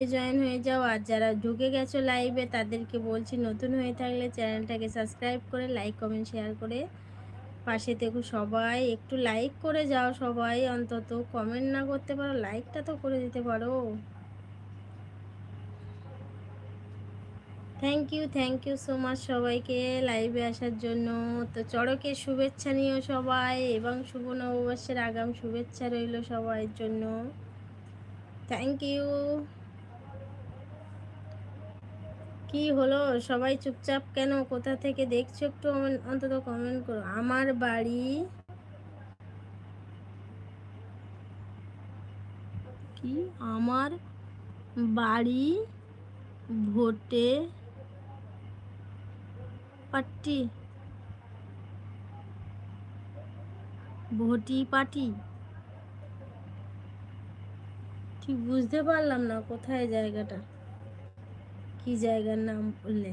Join হয়ে যাও। আর যারা ঢুকে গেছো লাইভে তাদেরকে বলছি, নতুন হয়ে থাকলে চ্যানেলটাকে সাবস্ক্রাইব করে লাইক কমেন্ট শেয়ার করে পাশে থেকো। সবাই একটু লাইক করে যাও, সবাই অন্তত কমেন্ট না করতে পারো, লাইকটা তো করে দিতে পারো। থ্যাংক ইউ সো মাচ সবাইকে লাইভে আসার জন্য। তো চড়কের শুভেচ্ছা নিও সবাই, এবং শুভ নববর্ষের আগাম শুভেচ্ছা রইল সবার জন্য। Thank you. কি হলো, সবাই চুপচাপ কেন? কোথা থেকে দেখছো একটু অন্তত কমেন্ট করো। আমার বাড়ি কি? আমার বাড়ি ভোটে পাটি, ভোটি পাটি। ঠিক বুঝতে পারলাম না কোথায় জায়গাটা, কি জায়গার নাম বললে?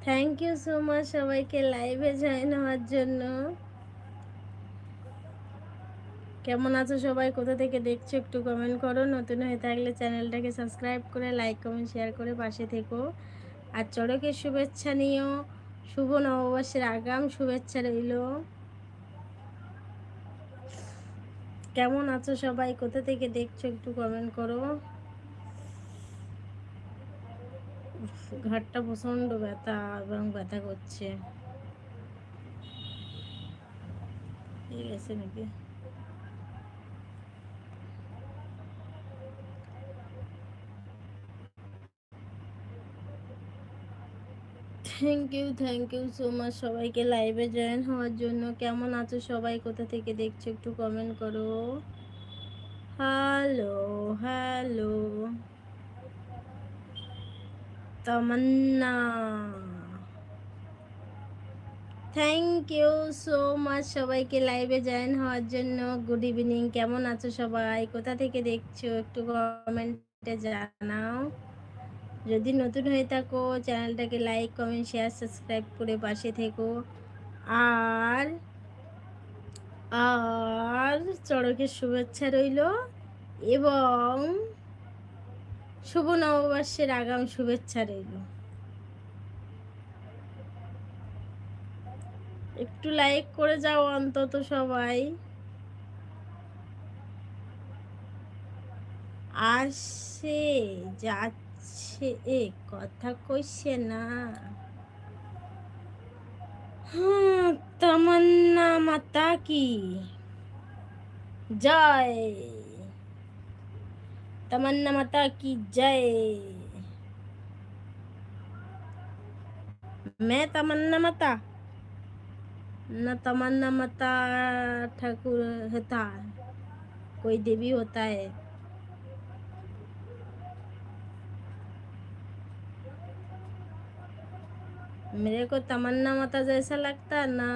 থ্যাংক ইউ সো মাচ সবাইকে লাইভে জয়েন হওয়ার জন্য। কেমন আছো সবাই, কোথা থেকে দেখছো একটু কমেন্ট করো। নতুন হয়ে থাকলে চ্যানেলটাকে সাবস্ক্রাইব করে লাইক কমেন্ট শেয়ার করে পাশে থেকো। আর চড়কের শুভেচ্ছা নিও, শুভ নববর্ষের আগাম শুভেচ্ছা রইল। কেমন আছো সবাই, কোথা থেকে দেখছো একটু কমেন্ট করো। ঘাটটা প্রচণ্ড ব্যথা এবং ব্যথা করছে, ঠিক আছে নাকি? থ্যাংক ইউ সো মাচ সবাইকে লাইভে জয়েন হওয়ার জন্য। কেমন আছো সবাই, কোথা থেকে দেখছো একটু কমেন্ট করো। Hello hello Tamanna, thank you so much সবাইকে লাইভে জয়েন হওয়ার জন্য। গুড ইভিনিং, কেমন আছো সবাই, কোথা থেকে দেখছো একটু কমেন্টে জানাও। যদি নতুন হয়ে থাকো চ্যানেলটাকে লাইক কমেন্ট শেয়ার সাবস্ক্রাইব করে পাশে থেকো। আর আর চড়কের শুভেচ্ছা রইল, এবং শুভ নববর্ষের আগাম শুভেচ্ছা রইল। একটু লাইক করে যাও অন্তত সবাই। আসে যাচ্ছে, এ কথা কইছে না। তামান্না মাতা কি জয়, तमन्ना माता की जय। मैं तमन्ना माता, न तमन्ना माता ठाकुर होता, कोई देवी होता है। मेरे को तमन्ना माता जैसा लगता ना,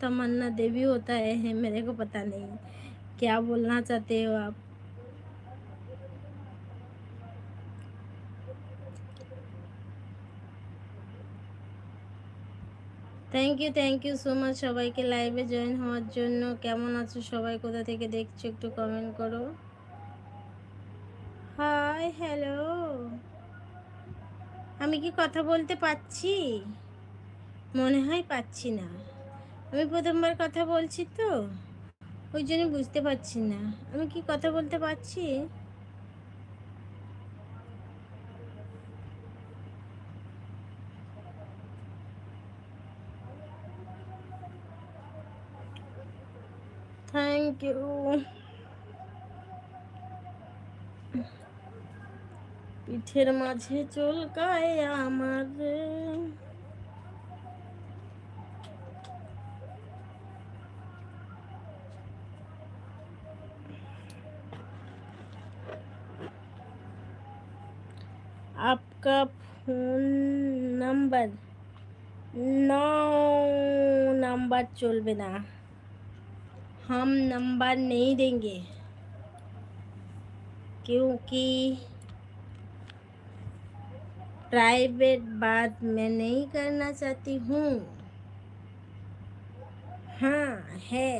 तमन्ना देवी होता है, मेरे को पता नहीं क्या बोलना चाहते हो आप। থ্যাংক ইউ সো মাচ সবাইকে লাইভে জয়েন হওয়ার জন্য। কেমন আছো সবাই, কোথা থেকে দেখছো একটু কমেন্ট করো। হাই হ্যালো, আমি কি কথা বলতে পাচ্ছি? মনে হয় পাচ্ছি না, আমি প্রথমবার কথা বলছি তো, ওই জন্য বুঝতে পারছি না আমি কি কথা বলতে পারছি। Thank you. পিঠের মাঝে চুলকায় আমার, आपका फोन नंबर नो, नंबर चलबे ना, हम नंबर नहीं देंगे क्योंकि प्राइवेट बात मैं नहीं करना चाहती हूँ। हाँ है,